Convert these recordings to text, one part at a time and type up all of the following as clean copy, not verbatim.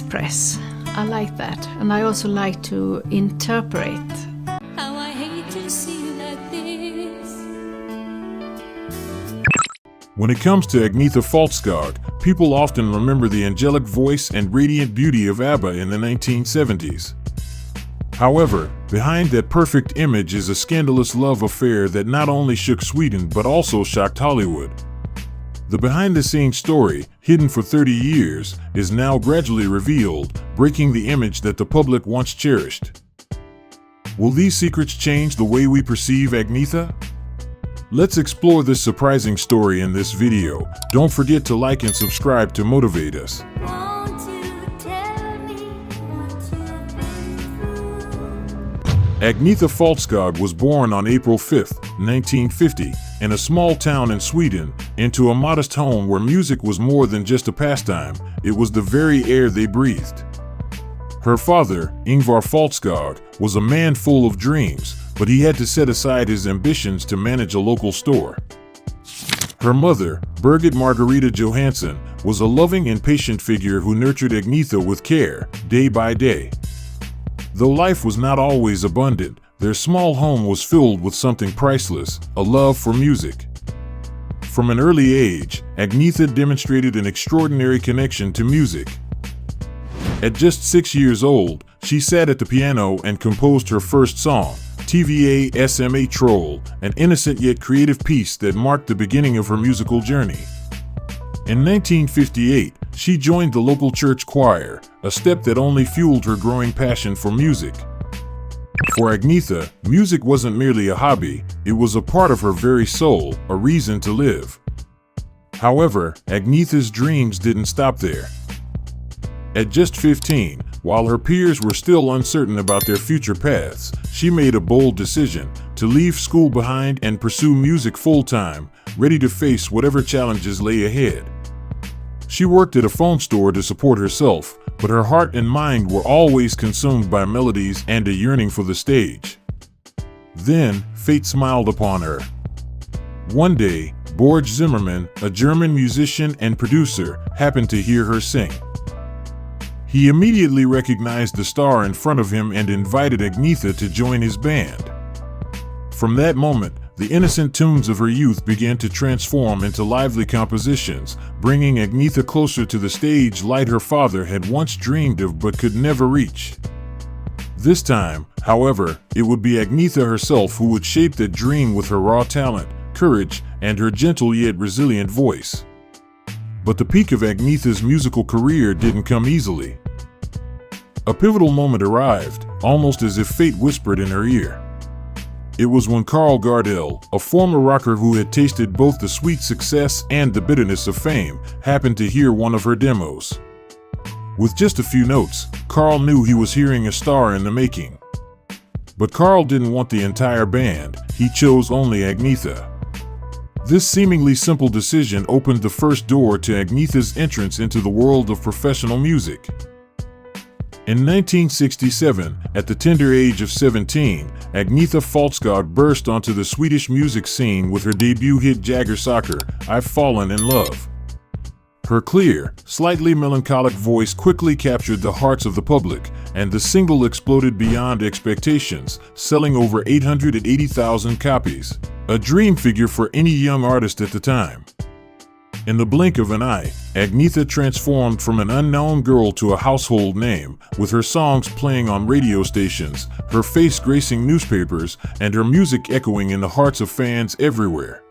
express. I like that, and I also like to interpret. How I hate to see you like this. When it comes to Agnetha Fältskog, people often remember the angelic voice and radiant beauty of ABBA in the 1970s. However, behind that perfect image is a scandalous love affair that not only shook Sweden but also shocked Hollywood. The behind-the-scenes story, hidden for 30 years, is now gradually revealed, breaking the image that the public once cherished. Will these secrets change the way we perceive Agnetha? Let's explore this surprising story in this video. Don't forget to like and subscribe to motivate us. Agnetha Fältskog was born on April 5, 1950, in a small town in Sweden, into a modest home where music was more than just a pastime, it was the very air they breathed. Her father, Ingvar Fältskog, was a man full of dreams, but he had to set aside his ambitions to manage a local store. Her mother, Birgit Margareta Johansson, was a loving and patient figure who nurtured Agnetha with care, day by day. Though life was not always abundant, their small home was filled with something priceless, a love for music. From an early age, Agnetha demonstrated an extraordinary connection to music. At just 6 years old, she sat at the piano and composed her first song, TVA SMA Troll, an innocent yet creative piece that marked the beginning of her musical journey. In 1958, she joined the local church choir, a step that only fueled her growing passion for music. For Agnetha, music wasn't merely a hobby, it was a part of her very soul, a reason to live. However, Agnetha's dreams didn't stop there. At just 15, while her peers were still uncertain about their future paths, she made a bold decision to leave school behind and pursue music full-time, ready to face whatever challenges lay ahead. She worked at a phone store to support herself, but her heart and mind were always consumed by melodies and a yearning for the stage. Then, fate smiled upon her. One day, Borg Zimmermann, a German musician and producer, happened to hear her sing. He immediately recognized the star in front of him and invited Agnetha to join his band. From that moment, the innocent tunes of her youth began to transform into lively compositions, bringing Agnetha closer to the stage light her father had once dreamed of but could never reach. This time, however, it would be Agnetha herself who would shape that dream with her raw talent, courage, and her gentle yet resilient voice. But the peak of Agnetha's musical career didn't come easily. A pivotal moment arrived, almost as if fate whispered in her ear. It was when Carl Gardell, a former rocker who had tasted both the sweet success and the bitterness of fame, happened to hear one of her demos. With just a few notes, Carl knew he was hearing a star in the making. But Carl didn't want the entire band, he chose only Agnetha. This seemingly simple decision opened the first door to Agnetha's entrance into the world of professional music. In 1967, at the tender age of 17, Agnetha Fältskog burst onto the Swedish music scene with her debut hit Jägersaker, I've Fallen in Love. Her clear, slightly melancholic voice quickly captured the hearts of the public, and the single exploded beyond expectations, selling over 880,000 copies, a dream figure for any young artist at the time. In the blink of an eye, Agnetha transformed from an unknown girl to a household name, with her songs playing on radio stations, her face gracing newspapers, and her music echoing in the hearts of fans everywhere.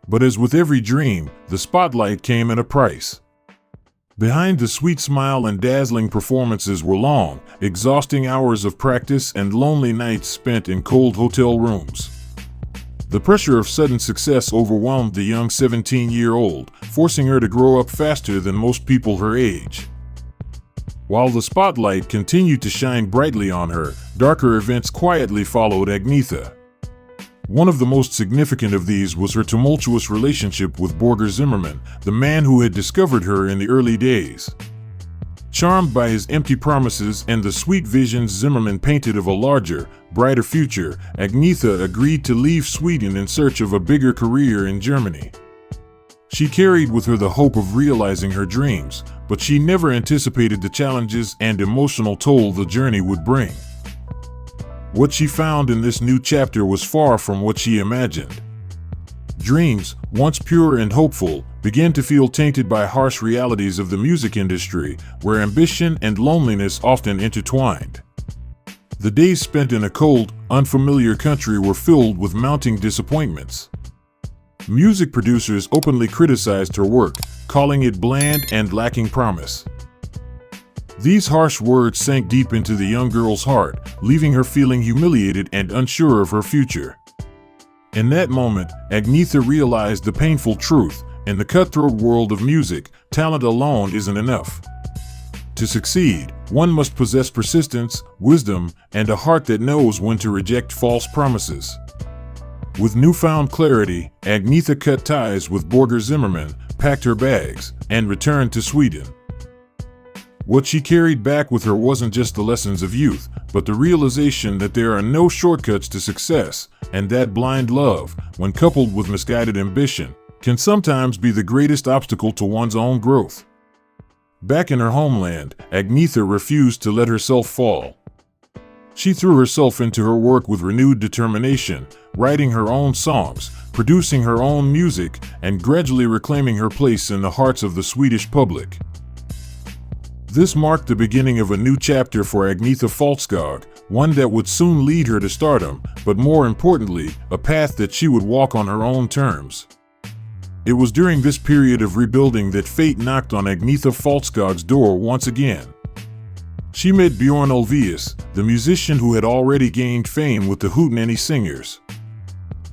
But as with every dream, the spotlight came at a price. Behind the sweet smile and dazzling performances were long, exhausting hours of practice and lonely nights spent in cold hotel rooms. The pressure of sudden success overwhelmed the young 17-year-old, forcing her to grow up faster than most people her age. While the spotlight continued to shine brightly on her, darker events quietly followed Agnetha. One of the most significant of these was her tumultuous relationship with Borg Zimmermann, the man who had discovered her in the early days. Charmed by his empty promises and the sweet visions Zimmermann painted of a larger, brighter future, Agnetha agreed to leave Sweden in search of a bigger career in Germany. She carried with her the hope of realizing her dreams, but she never anticipated the challenges and emotional toll the journey would bring. What she found in this new chapter was far from what she imagined. Dreams, once pure and hopeful, began to feel tainted by harsh realities of the music industry, where ambition and loneliness often intertwined. The days spent in a cold, unfamiliar country were filled with mounting disappointments. Music producers openly criticized her work, calling it bland and lacking promise. These harsh words sank deep into the young girl's heart, leaving her feeling humiliated and unsure of her future. In that moment, Agnetha realized the painful truth: in the cutthroat world of music, talent alone isn't enough. To succeed, one must possess persistence, wisdom, and a heart that knows when to reject false promises. With newfound clarity, Agnetha cut ties with Borger Zimmermann, packed her bags, and returned to Sweden. What she carried back with her wasn't just the lessons of youth, but the realization that there are no shortcuts to success, and that blind love, when coupled with misguided ambition, can sometimes be the greatest obstacle to one's own growth. Back in her homeland, Agnetha refused to let herself fall. She threw herself into her work with renewed determination, writing her own songs, producing her own music, and gradually reclaiming her place in the hearts of the Swedish public. This marked the beginning of a new chapter for Agnetha Fältskog, one that would soon lead her to stardom, but more importantly, a path that she would walk on her own terms. It was during this period of rebuilding that fate knocked on Agnetha Fältskog's door once again. She met Björn Ulvaeus, the musician who had already gained fame with the Hootenanny Singers.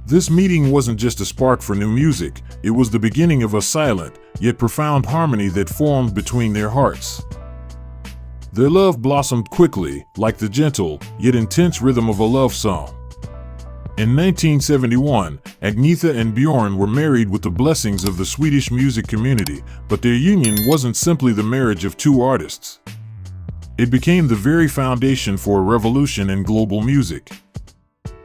This meeting wasn't just a spark for new music, it was the beginning of a silent, yet profound harmony that formed between their hearts. Their love blossomed quickly, like the gentle, yet intense rhythm of a love song. In 1971, Agnetha and Björn were married with the blessings of the Swedish music community, but their union wasn't simply the marriage of two artists. It became the very foundation for a revolution in global music.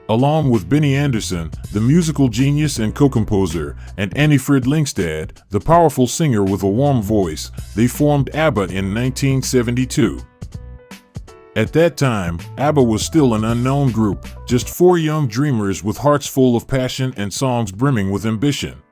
Along with Benny Andersson, the musical genius and co-composer, and Annie-Frid Lyngstad, the powerful singer with a warm voice, they formed ABBA in 1972. At that time, ABBA was still an unknown group, just four young dreamers with hearts full of passion and songs brimming with ambition.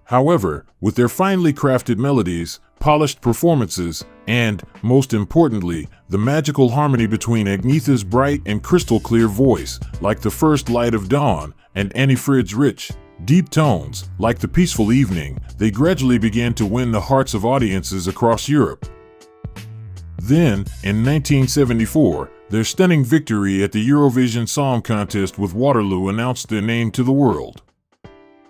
However, with their finely crafted melodies, polished performances, and, most importantly, the magical harmony between Agnetha's bright and crystal-clear voice, like the first light of dawn, and Annie-Frid's rich, deep tones, like the peaceful evening, they gradually began to win the hearts of audiences across Europe. Then, in 1974, their stunning victory at the Eurovision Song Contest with Waterloo announced their name to the world.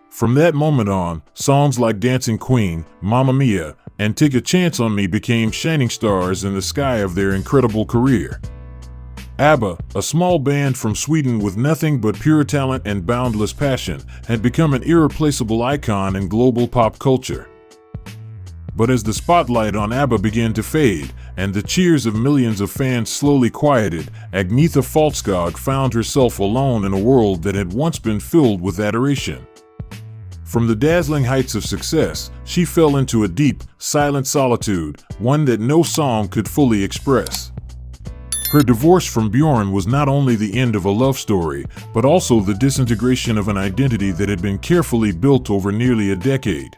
From that moment on, songs like Dancing Queen, Mamma Mia, and Take a Chance on Me became shining stars in the sky of their incredible career. ABBA, a small band from Sweden with nothing but pure talent and boundless passion, had become an irreplaceable icon in global pop culture. But as the spotlight on ABBA began to fade, and the cheers of millions of fans slowly quieted, Agnetha Fältskog found herself alone in a world that had once been filled with adoration. From the dazzling heights of success, she fell into a deep, silent solitude, one that no song could fully express. Her divorce from Björn was not only the end of a love story, but also the disintegration of an identity that had been carefully built over nearly a decade.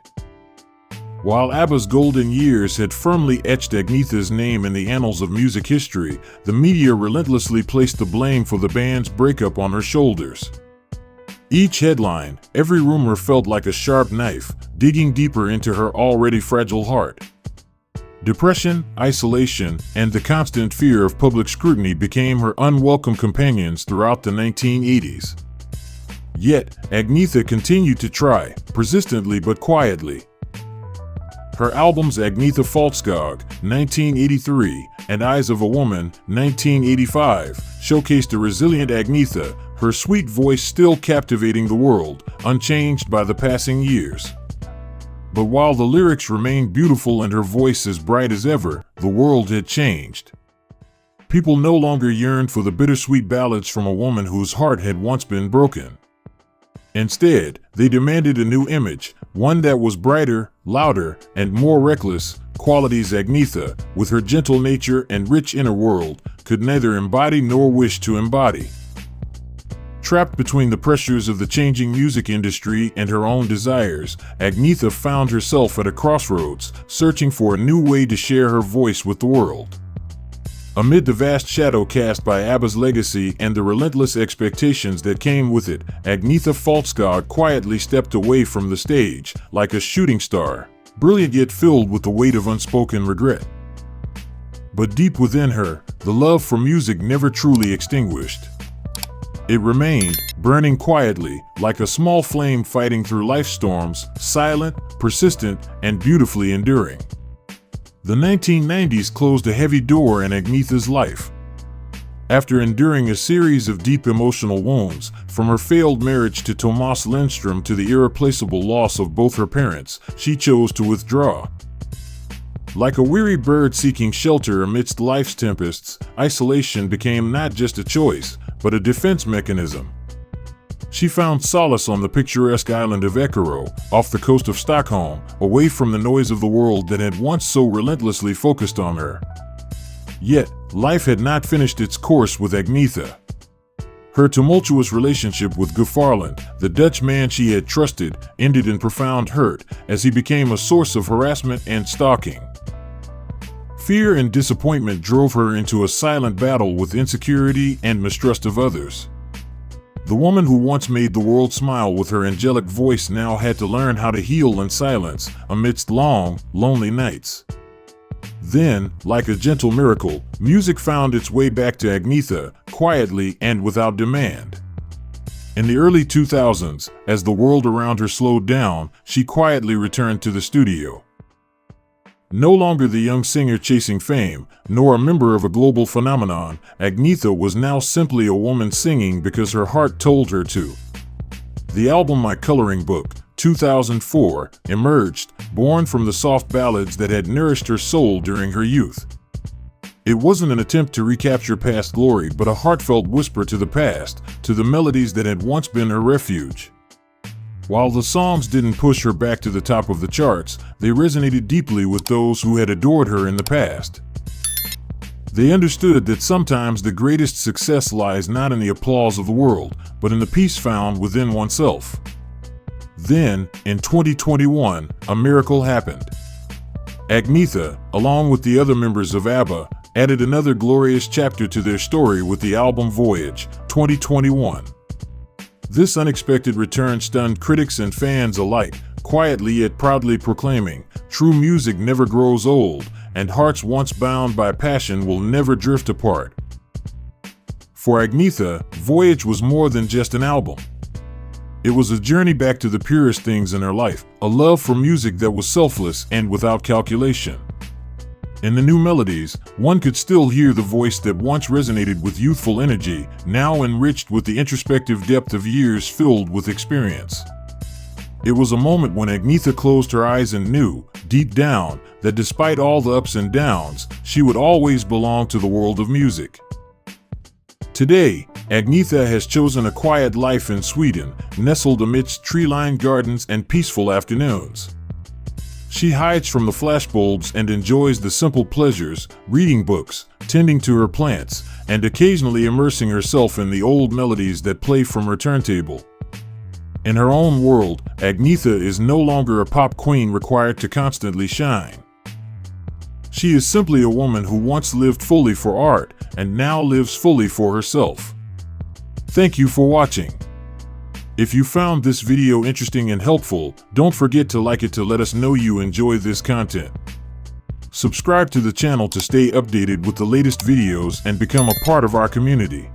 While ABBA's golden years had firmly etched Agnetha's name in the annals of music history, the media relentlessly placed the blame for the band's breakup on her shoulders. Each headline, every rumor felt like a sharp knife, digging deeper into her already fragile heart. Depression, isolation, and the constant fear of public scrutiny became her unwelcome companions throughout the 1980s. Yet, Agnetha continued to try, persistently but quietly. Her albums Agnetha Fältskog, 1983, and Eyes of a Woman, 1985, showcased a resilient Agnetha, her sweet voice still captivating the world, unchanged by the passing years. But while the lyrics remained beautiful and her voice as bright as ever, the world had changed. People no longer yearned for the bittersweet ballads from a woman whose heart had once been broken. Instead, they demanded a new image, one that was brighter, louder, and more reckless, qualities Agnetha, with her gentle nature and rich inner world, could neither embody nor wish to embody. Trapped between the pressures of the changing music industry and her own desires, Agnetha found herself at a crossroads, searching for a new way to share her voice with the world. Amid the vast shadow cast by ABBA's legacy and the relentless expectations that came with it, Agnetha Fältskog quietly stepped away from the stage, like a shooting star, brilliant yet filled with the weight of unspoken regret. But deep within her, the love for music never truly extinguished. It remained, burning quietly, like a small flame fighting through life's storms, silent, persistent, and beautifully enduring. The 1990s closed a heavy door in Agnetha's life. After enduring a series of deep emotional wounds, from her failed marriage to Thomas Lindström to the irreplaceable loss of both her parents, she chose to withdraw. Like a weary bird seeking shelter amidst life's tempests, isolation became not just a choice, but a defense mechanism. She found solace on the picturesque island of Eckerö, off the coast of Stockholm, away from the noise of the world that had once so relentlessly focused on her. Yet, life had not finished its course with Agnetha. Her tumultuous relationship with Gaffarland, the Dutch man she had trusted, ended in profound hurt, as he became a source of harassment and stalking. Fear and disappointment drove her into a silent battle with insecurity and mistrust of others. The woman who once made the world smile with her angelic voice now had to learn how to heal in silence, amidst long, lonely nights. Then, like a gentle miracle, music found its way back to Agnetha, quietly and without demand. In the early 2000s, as the world around her slowed down, she quietly returned to the studio. No longer the young singer chasing fame, nor a member of a global phenomenon, Agnetha was now simply a woman singing because her heart told her to. The album My Coloring Book, 2004, emerged, born from the soft ballads that had nourished her soul during her youth. It wasn't an attempt to recapture past glory, but a heartfelt whisper to the past, to the melodies that had once been her refuge. While the songs didn't push her back to the top of the charts, they resonated deeply with those who had adored her in the past. They understood that sometimes the greatest success lies not in the applause of the world, but in the peace found within oneself. Then, in 2021, a miracle happened. Agnetha, along with the other members of ABBA, added another glorious chapter to their story with the album Voyage, 2021. This unexpected return stunned critics and fans alike, quietly yet proudly proclaiming, "True music never grows old, and hearts once bound by passion will never drift apart." For Agnetha, Voyage was more than just an album. It was a journey back to the purest things in her life, a love for music that was selfless and without calculation. In the new melodies, one could still hear the voice that once resonated with youthful energy, now enriched with the introspective depth of years filled with experience. It was a moment when Agnetha closed her eyes and knew, deep down, that despite all the ups and downs, she would always belong to the world of music. Today, Agnetha has chosen a quiet life in Sweden, nestled amidst tree-lined gardens and peaceful afternoons. She hides from the flashbulbs and enjoys the simple pleasures, reading books, tending to her plants, and occasionally immersing herself in the old melodies that play from her turntable. In her own world, Agnetha is no longer a pop queen required to constantly shine. She is simply a woman who once lived fully for art and now lives fully for herself. Thank you for watching. If you found this video interesting and helpful, don't forget to like it to let us know you enjoy this content. Subscribe to the channel to stay updated with the latest videos and become a part of our community.